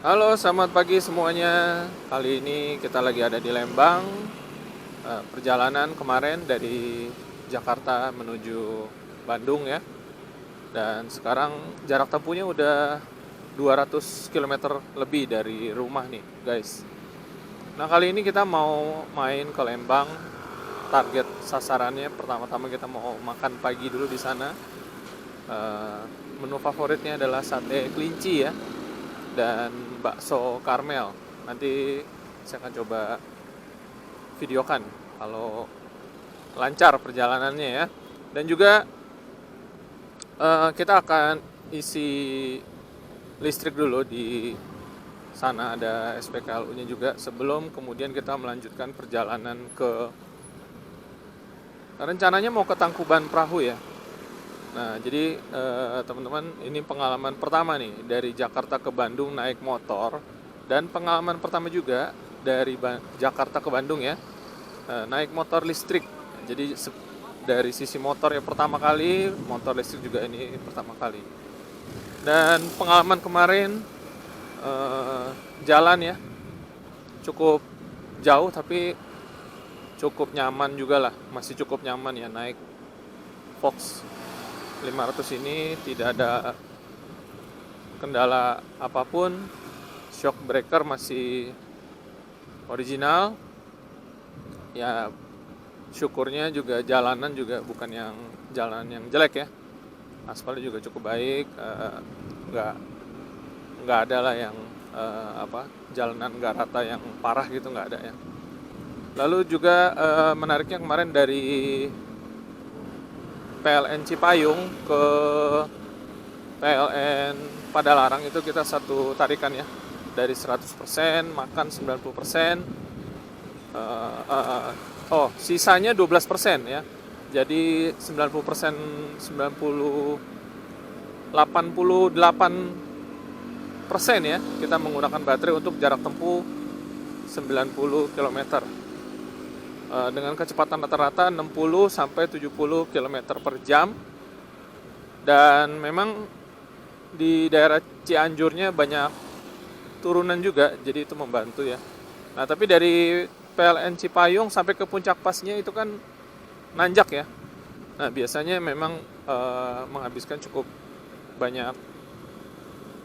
Halo, selamat pagi semuanya. Kali ini kita lagi ada di Lembang. Perjalanan kemarin dari Jakarta menuju Bandung ya. Dan sekarang jarak tempuhnya udah 200 km lebih dari rumah nih, guys. Nah, kali ini kita mau main ke Lembang. Target sasarannya pertama-tama kita mau makan pagi dulu di sana. Eh, Menu favoritnya adalah sate kelinci ya, dan bakso Karmel. Nanti saya akan coba videokan kalau lancar perjalanannya ya. Dan juga kita akan isi listrik dulu di sana, ada SPKLU-nya juga sebelum kemudian kita melanjutkan perjalanan ke, rencananya mau ke Tangkuban Perahu ya. Nah, jadi teman-teman, ini pengalaman pertama nih dari Jakarta ke Bandung naik motor, dan pengalaman pertama juga dari Jakarta ke Bandung ya, naik motor listrik. Jadi dari sisi motor ya pertama kali, motor listrik juga ini pertama kali. Dan pengalaman kemarin eh, jalan ya cukup jauh, tapi cukup nyaman juga lah, masih cukup nyaman ya naik Fox 500 ini, tidak ada kendala apapun. Shock breaker masih original ya. Syukurnya juga jalanan juga bukan yang jalan yang jelek ya, aspalnya juga cukup baik. Nggak nggak ada lah yang jalanan nggak rata yang parah gitu, nggak ada ya. Lalu juga menariknya kemarin dari PLN Cipayung ke PLN Padalarang itu kita satu tarikan ya, dari 100% makan 90%. Sisanya 12% ya. Jadi 90%, 88% ya kita menggunakan baterai untuk jarak tempuh 90 km. Dengan kecepatan rata-rata 60 sampai 70 km per jam. Dan memang di daerah Cianjurnya banyak turunan juga, jadi itu membantu ya. Nah, tapi dari PLN Cipayung sampai ke puncak pasnya itu kan nanjak ya. Nah, biasanya memang menghabiskan cukup banyak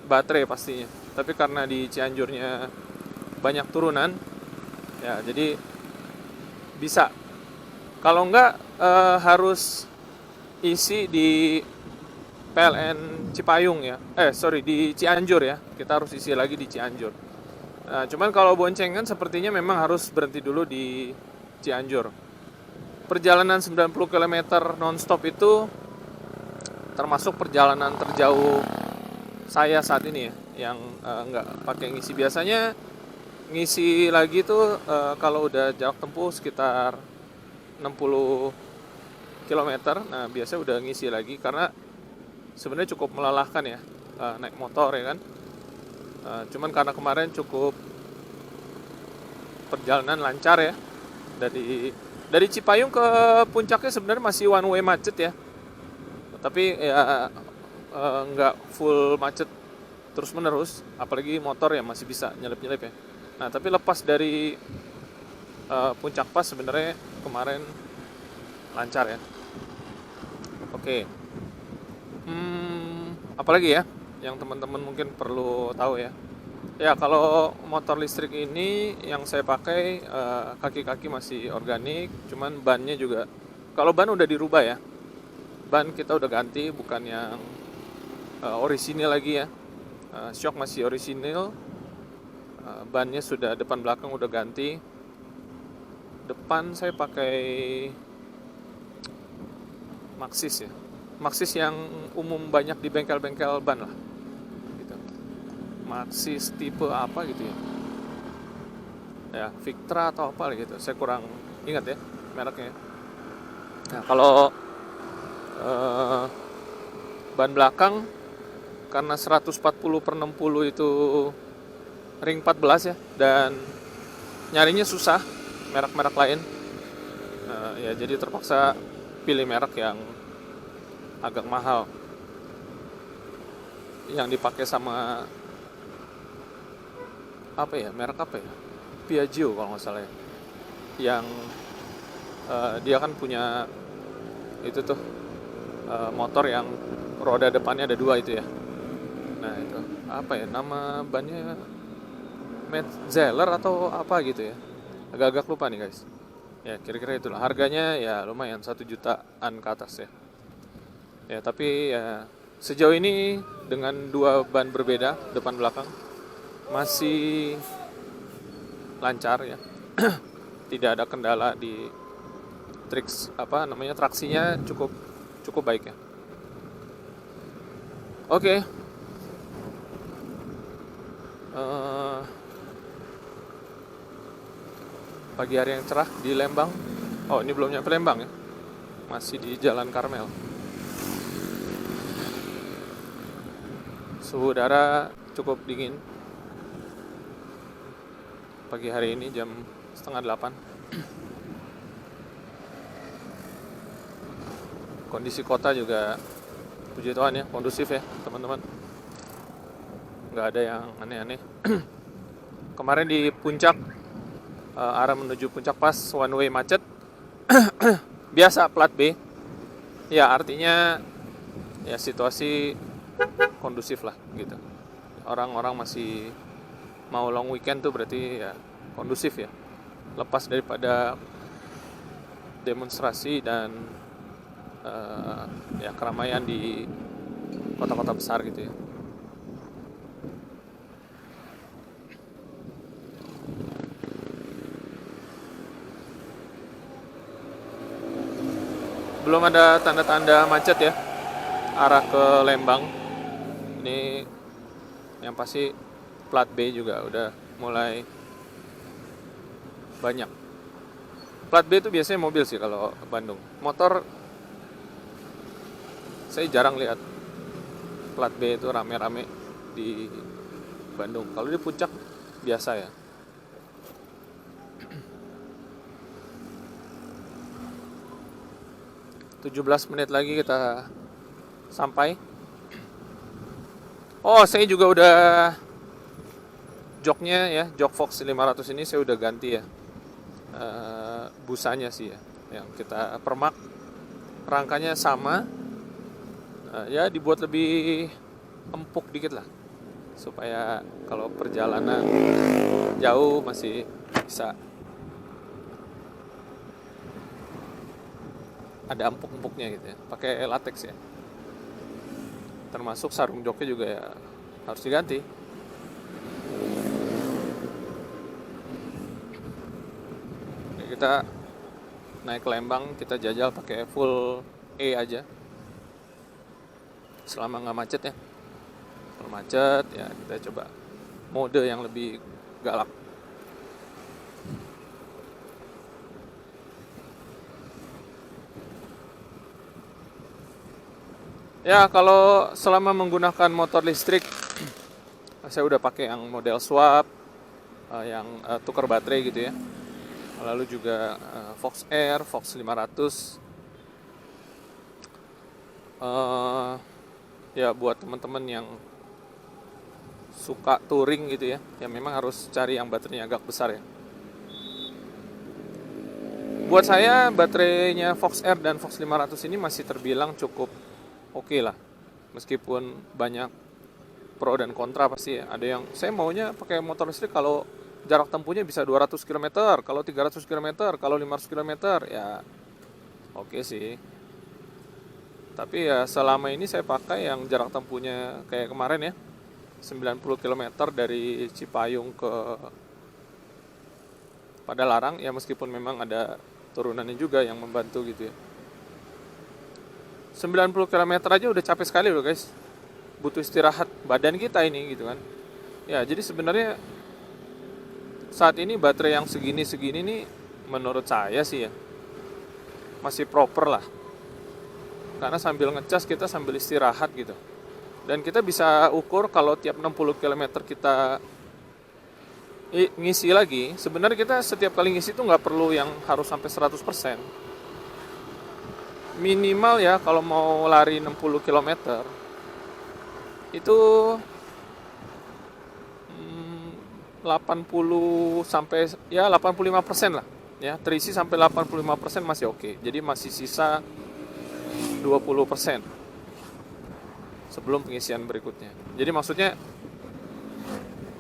baterai pastinya. Tapi karena di Cianjurnya banyak turunan, ya jadi bisa. Kalau enggak harus isi di PLN Cipayung ya. Di Cianjur ya. Kita harus isi lagi di Cianjur. Nah, cuman kalau boncengan sepertinya memang harus berhenti dulu di Cianjur. Perjalanan 90 km nonstop itu termasuk perjalanan terjauh saya saat ini ya, yang nggak pakai ngisi. Biasanya ngisi lagi tuh kalau udah jarak tempuh sekitar 60 km. Nah, biasa udah ngisi lagi karena sebenarnya cukup melelahkan ya naik motor ya kan. Cuman karena kemarin cukup perjalanan lancar ya, dari Cipayung ke puncaknya sebenarnya masih one way macet ya, tapi ya nggak full macet terus menerus, apalagi motor ya masih bisa nyelip-nyelip ya. Nah, tapi lepas dari puncak pas sebenarnya kemarin lancar ya. Oke. Apalagi ya yang teman-teman mungkin perlu tahu ya. Ya, kalau motor listrik ini yang saya pakai kaki-kaki masih organik, cuman bannya juga, kalau ban udah dirubah ya. Ban kita udah ganti, bukan yang orisinil lagi ya. Shock masih orisinil, bannya sudah depan belakang udah ganti. Depan saya pakai Maxxis ya. Maxxis yang umum banyak di bengkel-bengkel ban lah. Gitu. Maxxis tipe apa gitu ya. Ya, Victra atau apa gitu. Saya kurang ingat ya mereknya. Nah, kalau ban belakang karena 140/60 itu ring 14 ya, dan nyarinya susah merek-merek lain. Ya jadi terpaksa pilih merek yang agak mahal, yang dipakai sama apa ya, merek apa ya, Piaggio kalau nggak salah ya, yang dia kan punya itu tuh motor yang roda depannya ada 2 itu ya. Nah itu apa ya nama bannya, Metzeler atau apa gitu ya, agak-agak lupa nih guys. Ya kira-kira itulah, harganya ya lumayan 1 jutaan ke atas ya. Ya tapi ya sejauh ini dengan 2 ban berbeda depan belakang masih lancar ya. Tidak ada kendala di traksinya cukup cukup baik ya. Oke. Eh, pagi hari yang cerah di Lembang. Oh ini belum nyampe Lembang ya, masih di Jalan Karmel. Suhu udara cukup dingin pagi hari ini jam 7:30. Kondisi kota juga puji Tuhan ya kondusif ya teman-teman, nggak ada yang aneh-aneh. Kemarin di puncak, arah menuju puncak pas one way macet. Biasa plat B ya, artinya ya situasi kondusif lah gitu, orang-orang masih mau long weekend tuh, berarti ya kondusif ya, lepas daripada demonstrasi dan ya keramaian di kota-kota besar gitu ya. Belum ada tanda-tanda macet ya arah ke Lembang. Ini yang pasti plat B juga udah mulai banyak. Plat B itu biasanya mobil sih kalau ke Bandung. Motor saya jarang lihat plat B itu rame-rame di Bandung. Kalau di puncak biasa ya. 17 menit lagi kita sampai. Oh, saya juga udah joknya ya, jok Fox 500 ini saya udah ganti ya. Busanya sih ya, yang kita permak. Rangkanya sama. Ya dibuat lebih empuk dikit lah, supaya kalau perjalanan jauh masih bisa ada empuk-empuknya gitu ya. Pakai latex ya. Termasuk sarung joknya juga ya harus diganti. Oke, kita naik ke Lembang, kita jajal pakai full E aja. Selama nggak macet ya. Kalau macet ya kita coba mode yang lebih galak. Ya kalau selama menggunakan motor listrik, saya udah pakai yang model swap, yang tukar baterai gitu ya. Lalu juga Fox Air, Fox 500. Ya buat teman-teman yang suka touring gitu ya, ya memang harus cari yang baterainya agak besar ya. Buat saya baterainya Fox Air dan Fox 500 ini masih terbilang cukup oke lah. Meskipun banyak pro dan kontra pasti ya. Ada yang saya maunya pakai motor listrik kalau jarak tempuhnya bisa 200 km, kalau 300 km, kalau 500 km ya oke sih. Tapi ya selama ini saya pakai yang jarak tempuhnya kayak kemarin ya, 90 km dari Cipayung ke Padalarang ya, meskipun memang ada turunannya juga yang membantu gitu ya. 90 km aja udah capek sekali loh guys. Butuh istirahat badan kita ini gitu kan. Ya jadi sebenarnya saat ini baterai yang segini-segini nih menurut saya sih ya masih proper lah. Karena sambil ngecas kita sambil istirahat gitu. Dan kita bisa ukur kalau tiap 60 km kita ngisi lagi. Sebenarnya kita setiap kali ngisi tuh nggak perlu yang harus sampai 100%. Minimal ya kalau mau lari 60 km itu 80 sampai ya 85% lah ya, terisi sampai 85% masih oke. Jadi masih sisa 20% sebelum pengisian berikutnya. Jadi maksudnya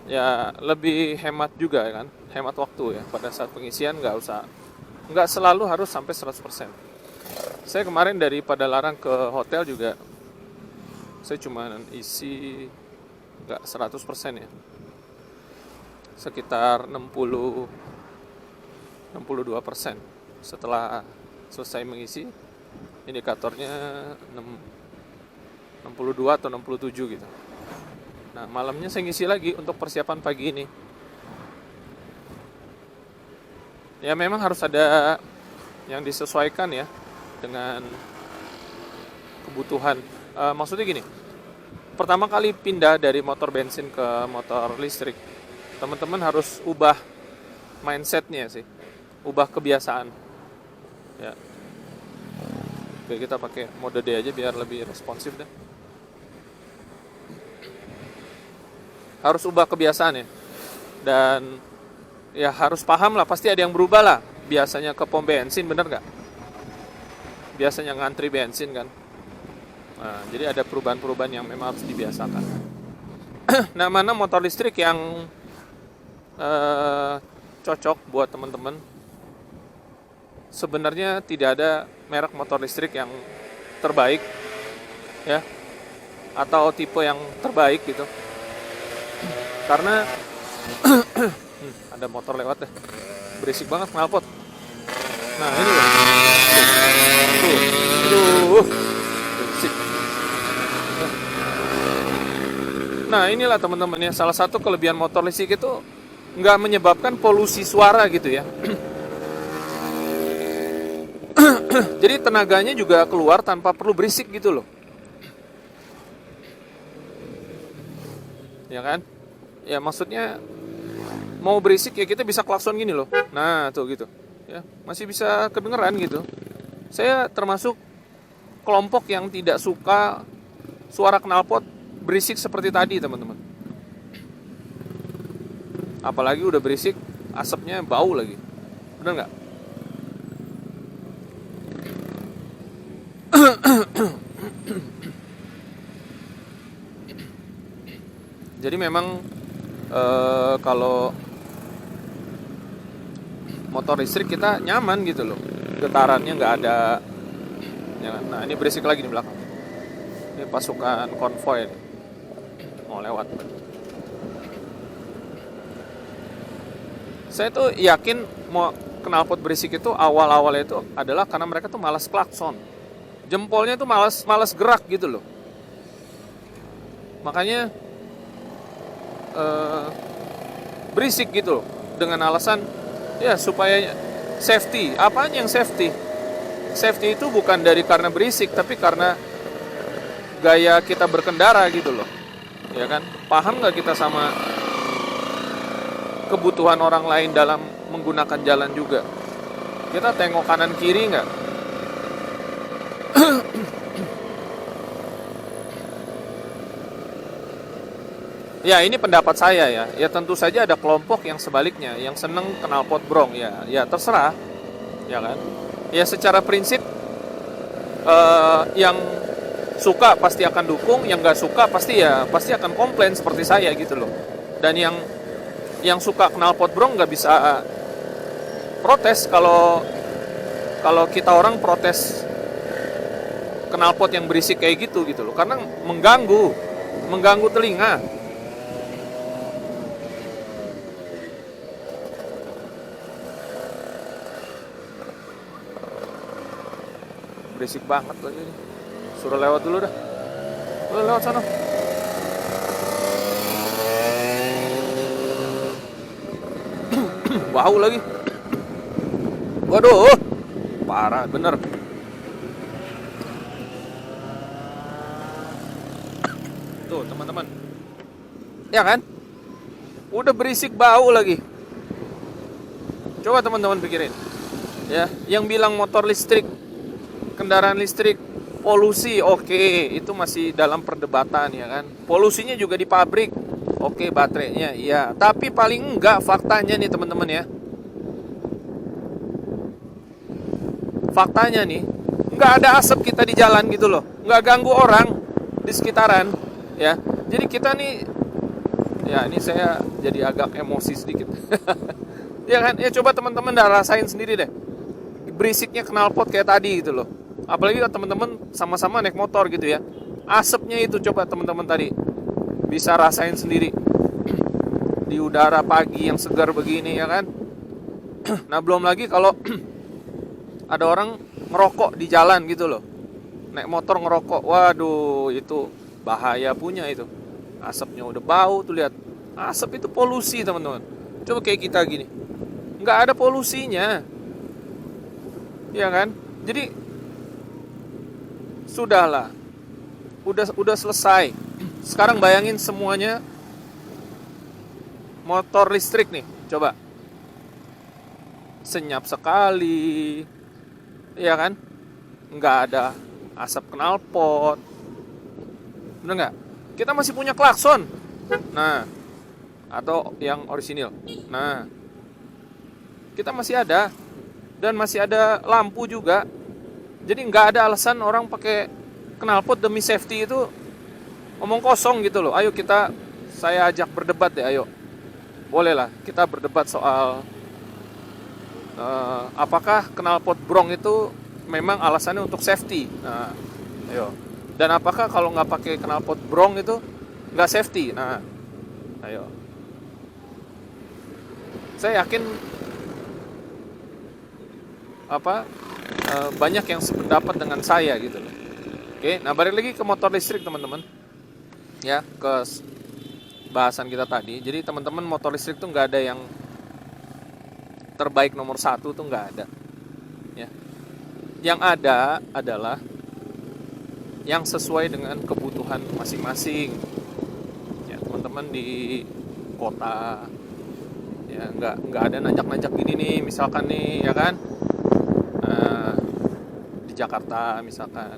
ya lebih hemat juga kan, hemat waktu ya pada saat pengisian. Nggak selalu harus sampai 100%. Saya kemarin dari Padalarang ke hotel juga saya cuma isi nggak 100% ya, sekitar 62%. Setelah selesai mengisi, indikatornya 62 atau 67 gitu. Nah, malamnya saya ngisi lagi untuk persiapan pagi ini. Ya memang harus ada yang disesuaikan ya dengan kebutuhan. Maksudnya gini, pertama kali pindah dari motor bensin ke motor listrik, teman-teman harus ubah mindsetnya sih, ubah kebiasaan. Ya, oke, kita pakai mode D aja biar lebih responsif deh. Harus ubah kebiasaan ya, dan ya harus paham lah, pasti ada yang berubah lah. Biasanya ke pom bensin, bener nggak? Biasanya ngantri bensin kan. Nah, jadi ada perubahan-perubahan yang memang harus dibiasakan. Nah, mana motor listrik yang cocok buat teman-teman? Sebenarnya tidak ada merek motor listrik yang terbaik ya, atau tipe yang terbaik gitu. Karena ada motor lewat deh, berisik banget knalpot. Nah ini loh, tuh, berisik. Nah inilah teman-teman ya, salah satu kelebihan motor listrik itu nggak menyebabkan polusi suara gitu ya. Jadi tenaganya juga keluar tanpa perlu berisik gitu loh, ya kan? Ya maksudnya mau berisik ya kita bisa klakson gini loh. Nah tuh gitu ya, masih bisa kedengeran gitu. Saya termasuk kelompok yang tidak suka suara knalpot berisik seperti tadi teman-teman. Apalagi udah berisik, asapnya bau lagi, bener nggak? Jadi memang kalau motor listrik kita nyaman gitu loh, getarannya nggak ada ya. Nah ini berisik lagi di belakang, ini pasukan konvoy nih, mau lewat. Saya tuh yakin mau knalpot berisik itu awal-awalnya itu adalah karena mereka tuh malas klakson, jempolnya tuh malas gerak gitu loh. Makanya berisik gitu loh, dengan alasan ya supaya safety. Apanya yang safety? Safety itu bukan dari karena berisik, tapi karena gaya kita berkendara gitu loh, ya kan? Paham nggak kita sama kebutuhan orang lain dalam menggunakan jalan juga? Kita tengok kanan kiri nggak? Ya ini pendapat saya ya. Ya tentu saja ada kelompok yang sebaliknya, yang seneng knalpot brong ya. Ya terserah, ya kan. Ya secara prinsip yang suka pasti akan dukung, yang nggak suka pasti akan komplain seperti saya gitu loh. Dan yang suka knalpot brong nggak bisa protes kalau kita orang protes knalpot yang berisik kayak gitu loh, karena mengganggu telinga. Berisik banget lagi ini. Suruh lewat dulu dah. Lu lewat sana. Bau lagi. Waduh. Parah bener. Tuh teman-teman. Ya kan? Udah berisik bau lagi. Coba teman-teman pikirin. Ya, yang bilang motor listrik, kendaraan listrik polusi, oke, itu masih dalam perdebatan ya kan. Polusinya juga di pabrik. Oke, baterainya iya. Tapi paling enggak faktanya nih teman-teman ya. Faktanya nih, enggak ada asap kita di jalan gitu loh. Enggak ganggu orang di sekitaran ya. Jadi kita nih, ya ini saya jadi agak emosi sedikit. Ya kan? Ya coba teman-teman dah rasain sendiri deh. Berisiknya knalpot kayak tadi gitu loh. Apalagi kalau teman-teman sama-sama naik motor gitu ya. Asapnya itu coba teman-teman tadi bisa rasain sendiri di udara pagi yang segar begini ya kan. Nah belum lagi kalau ada orang ngerokok di jalan gitu loh, naik motor ngerokok, waduh itu bahaya punya itu. Asapnya udah bau tuh, lihat asap itu polusi teman-teman. Coba kayak kita gini, nggak ada polusinya, ya kan? Jadi sudahlah, udah selesai. Sekarang bayangin semuanya motor listrik nih, coba senyap sekali, ya kan? Nggak ada asap knalpot, bener nggak? Kita masih punya klakson, nah, atau yang orisinil, nah, kita masih ada, dan masih ada lampu juga. Jadi nggak ada alasan orang pakai knalpot demi safety itu omong kosong gitu loh. Ayo saya ajak berdebat deh, ayo. Bolehlah kita berdebat soal apakah knalpot brong itu memang alasannya untuk safety. Nah, ayo. Dan apakah kalau nggak pakai knalpot brong itu nggak safety? Nah, ayo. Saya yakin banyak yang sependapat dengan saya gitu loh. Oke, nah balik lagi ke motor listrik teman-teman. Ya, ke bahasan kita tadi. Jadi teman-teman, motor listrik tuh nggak ada yang terbaik nomor satu, tuh nggak ada. Ya, yang ada adalah yang sesuai dengan kebutuhan masing-masing. Ya, teman-teman di kota, ya nggak ada nanjak-nanjak gini nih, misalkan nih, ya kan? Di Jakarta misalkan,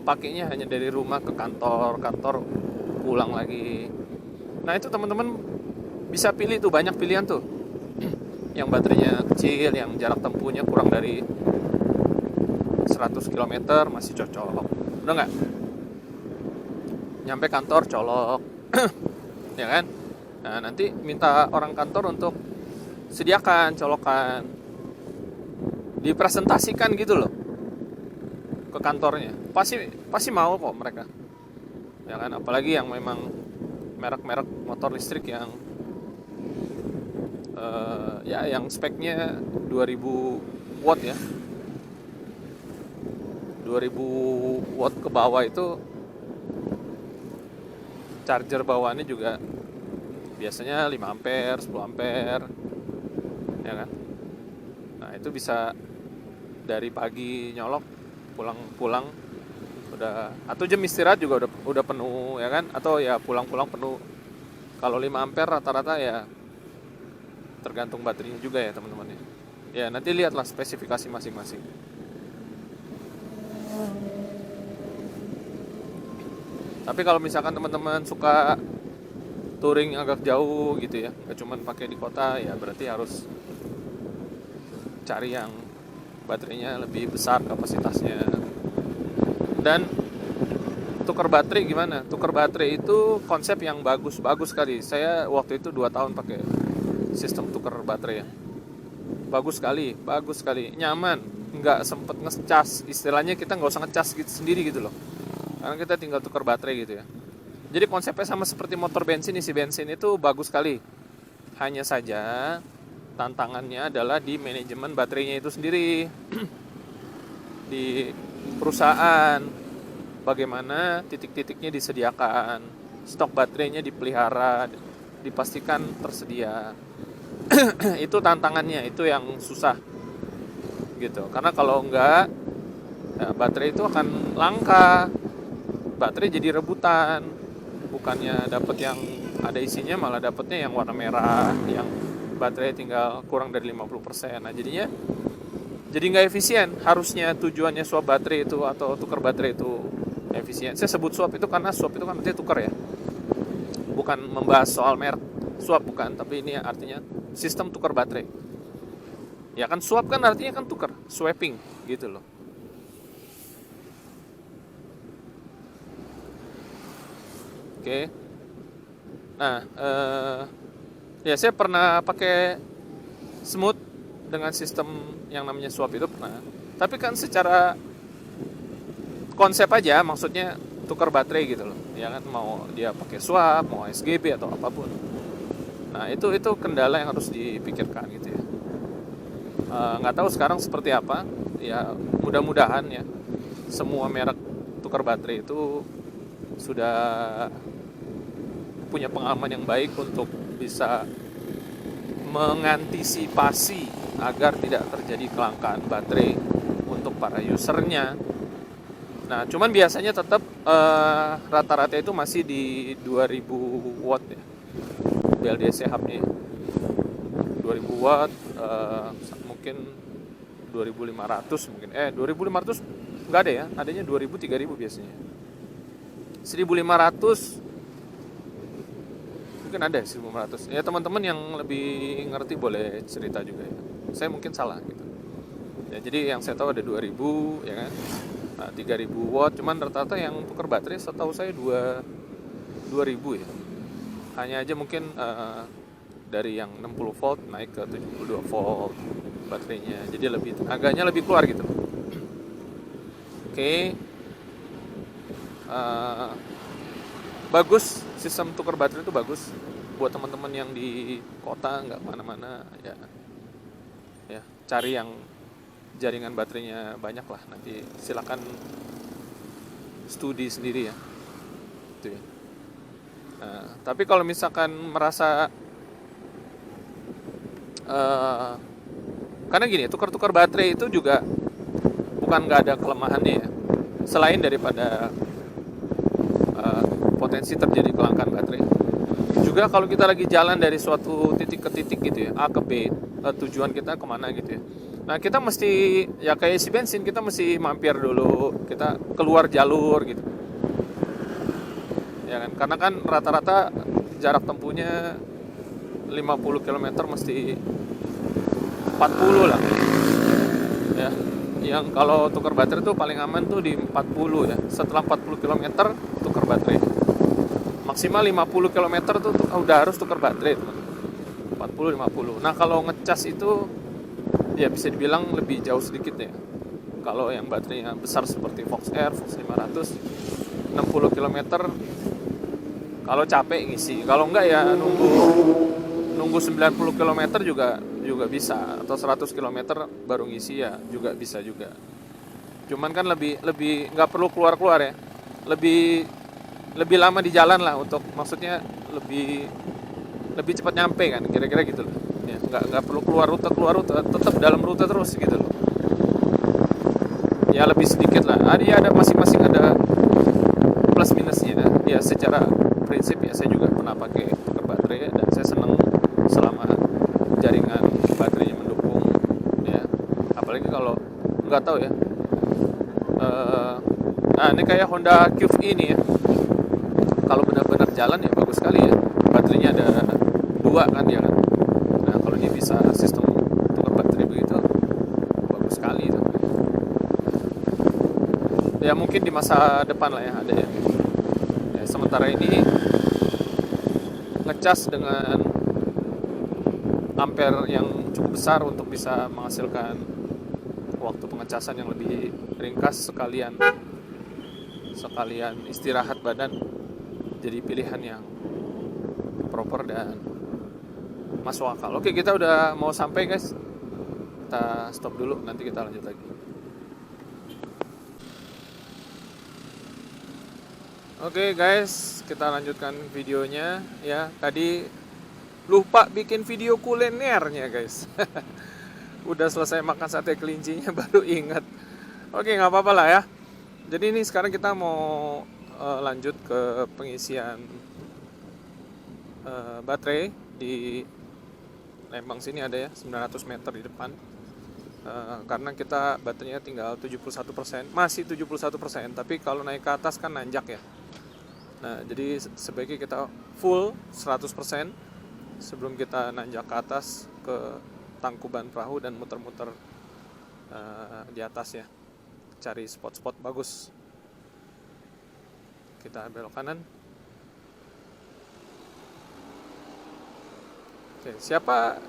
pakainya hanya dari rumah ke kantor pulang lagi. Nah itu teman-teman bisa pilih tuh, banyak pilihan tuh. Yang baterainya kecil, yang jarak tempuhnya kurang dari 100 km masih cocok, udah nggak? Nyampe kantor colok, ya kan? Nah nanti minta orang kantor untuk sediakan colokan, dipresentasikan gitu loh ke kantornya, pasti mau kok mereka, ya kan? Apalagi yang memang merek-merek motor listrik yang ya yang speknya 2000 watt ya, 2000 watt ke bawah itu charger bawaannya juga biasanya 5 ampere, 10 ampere, ya kan? Nah itu bisa dari pagi nyolok, pulang udah, atau jam istirahat juga udah penuh, ya kan? Atau ya pulang penuh. Kalau 5 ampere rata-rata ya tergantung baterainya juga ya teman-teman ya. Ya nanti lihatlah spesifikasi masing-masing. Tapi kalau misalkan teman-teman suka touring agak jauh gitu ya, gak cuman pakai di kota, ya berarti harus cari yang baterainya lebih besar kapasitasnya. Dan tukar baterai gimana? Tukar baterai itu konsep yang bagus sekali. Saya waktu itu 2 tahun pakai sistem tukar baterai ya. Bagus sekali, nyaman, nggak sempet ngecas. Istilahnya kita nggak usah ngecas gitu sendiri gitu loh, karena kita tinggal tukar baterai gitu ya. Jadi konsepnya sama seperti motor bensin, isi bensin itu bagus sekali. Hanya saja tantangannya adalah di manajemen baterainya itu sendiri. Di perusahaan, bagaimana titik-titiknya disediakan, stok baterainya dipelihara, dipastikan tersedia. Itu tantangannya, itu yang susah gitu. Karena kalau enggak, ya, baterai itu akan langka, baterai jadi rebutan. Bukannya dapat yang ada isinya, malah dapatnya yang warna merah, yang baterai tinggal kurang dari 50%. Nah jadinya jadi nggak efisien. Harusnya tujuannya swap baterai itu atau tukar baterai itu efisien. Saya sebut swap itu karena swap itu kan nanti tukar ya. bukan membahas soal merek swap, bukan, tapi ini artinya sistem tukar baterai. Ya kan, swap kan artinya kan tukar, swapping gitu loh. Oke. Nah, ya saya pernah pakai smooth dengan sistem yang namanya swap itu pernah. Tapi kan secara konsep aja, maksudnya tukar baterai gitu loh. Ya kan, mau dia pakai swap, mau SGB atau apapun. Nah, itu kendala yang harus dipikirkan gitu ya. Nggak tahu sekarang seperti apa. Ya, mudah-mudahan ya semua merek tukar baterai itu sudah punya pengalaman yang baik untuk bisa mengantisipasi agar tidak terjadi kelangkaan baterai untuk para usernya. Nah, cuman biasanya tetap rata-rata itu masih di 2000 watt ya, BLDC hubnya 2000 watt, mungkin 2500 mungkin 2500 nggak ada ya, adanya 2000 3000 biasanya. 1500 mungkin ada 1500 ya. Teman-teman yang lebih ngerti boleh cerita juga ya, saya mungkin salah gitu ya. Jadi yang saya tahu ada 2000 ya kan, 3000 watt, cuman rata-rata yang tukar baterai setahu saya 2000 ya. Hanya aja mungkin dari yang 60 volt naik ke 72 volt baterainya, jadi lebih tenaganya lebih keluar gitu. Oke. Bagus, sistem tukar baterai itu bagus buat teman-teman yang di kota nggak kemana-mana ya. Ya, cari yang jaringan baterainya banyak lah, nanti silakan studi sendiri ya. Itu ya. Tapi kalau misalkan merasa karena gini, tukar-tukar baterai itu juga bukan nggak ada kelemahannya ya. Selain daripada potensi terjadi kelangkaan baterai, juga kalau kita lagi jalan dari suatu titik ke titik gitu ya, A ke B, tujuan kita kemana gitu ya. Nah, kita mesti ya kayak isi bensin, kita mesti mampir dulu, kita keluar jalur gitu ya kan, karena kan rata-rata jarak tempuhnya 50 km mesti 40 lah ya. Yang kalau tukar baterai tuh paling aman tuh di 40 ya. Setelah 40 km tukar baterai. Maksimal 50 km tuh udah harus tukar baterai, teman. 40 50. Nah, kalau ngecas itu ya bisa dibilang lebih jauh sedikit ya. Kalau yang baterainya besar seperti Fox Air, Fox 500, 60 km kalau capek ngisi. Kalau enggak ya nunggu 90 km juga bisa, atau 100 km baru ngisi ya juga bisa juga. Cuman kan lebih nggak perlu keluar ya, lebih lama di jalan lah, untuk maksudnya lebih cepat nyampe kan, kira-kira gitu loh ya. Nggak perlu keluar rute, tetap dalam rute terus gitu loh ya. Lebih sedikit lah, ada masing-masing ada plus minusnya ya. Secara prinsip ya saya juga pernah pakai tukar baterai dan saya senang selama jaringan baterainya mendukung ya. Apalagi kalau nggak tahu ya, nah ini kayak Honda Cube ini ya, kalau benar-benar jalan ya bagus sekali ya, baterainya ada 2 kan ya kan. Nah, kalau dia bisa sistem tukar baterai begitu bagus sekali itu ya. Mungkin di masa depan lah ya ada ya. Sementara ini ngecas dengan ampere yang cukup besar untuk bisa menghasilkan waktu pengecasan yang lebih ringkas, sekalian istirahat badan, jadi pilihan yang proper dan masuk akal. Oke, kita udah mau sampai guys, kita stop dulu, nanti kita lanjut lagi. Oke guys, kita lanjutkan videonya ya. Tadi lupa bikin video kulinernya guys. Udah selesai makan sate kelincinya baru ingat. Oke, nggak apa-apa lah ya. Jadi ini sekarang kita mau lanjut ke pengisian baterai di Lembang sini ada ya, 900 meter di depan. Karena kita baterainya tinggal 71%, masih 71%, tapi kalau naik ke atas kan nanjak ya. Nah, jadi sebaiknya kita full 100% sebelum kita nanjak ke atas ke tangkuban perahu dan muter-muter di atas ya. Cari spot-spot bagus. Kita belok kanan. Oke, siapa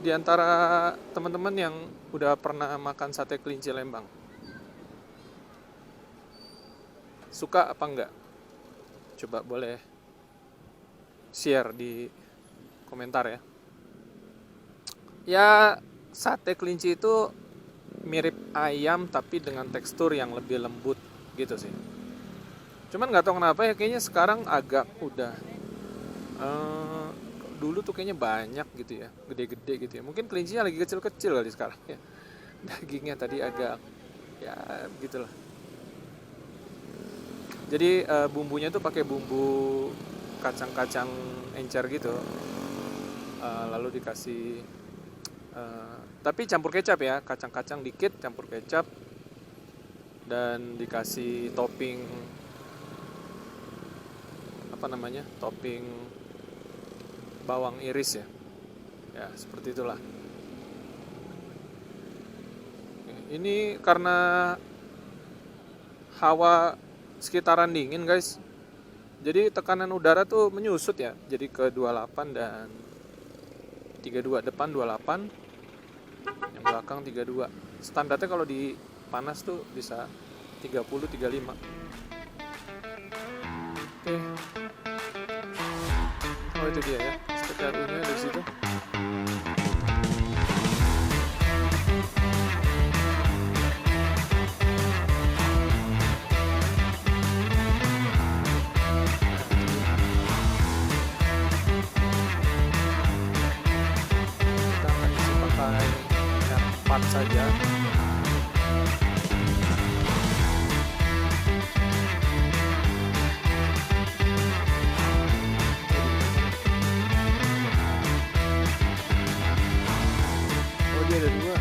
di antara teman-teman yang udah pernah makan sate kelinci Lembang? Suka apa enggak? Coba boleh share di komentar ya. Ya, sate kelinci itu mirip ayam tapi dengan tekstur yang lebih lembut gitu sih. Cuman nggak tahu kenapa ya, kayaknya sekarang agak udah dulu tuh kayaknya banyak gitu ya, gede-gede gitu ya. Mungkin kelincinya lagi kecil-kecil kali sekarang ya. Dagingnya tadi agak ya gitulah. Jadi bumbunya tuh pakai bumbu kacang-kacang encer gitu. Lalu dikasih tapi campur kecap ya, kacang-kacang dikit campur kecap dan dikasih topping apa namanya? Topping bawang iris ya. Ya, seperti itulah. Ini karena hawa sekitaran dingin guys, jadi tekanan udara tuh menyusut ya, jadi ke 28 dan 32, depan 28, yang belakang 32. Standarnya kalau di panas tuh bisa 30, 35. Oke. Oh itu dia ya, SPKU-nya dari situ. Part saja. Oh dia ada dua.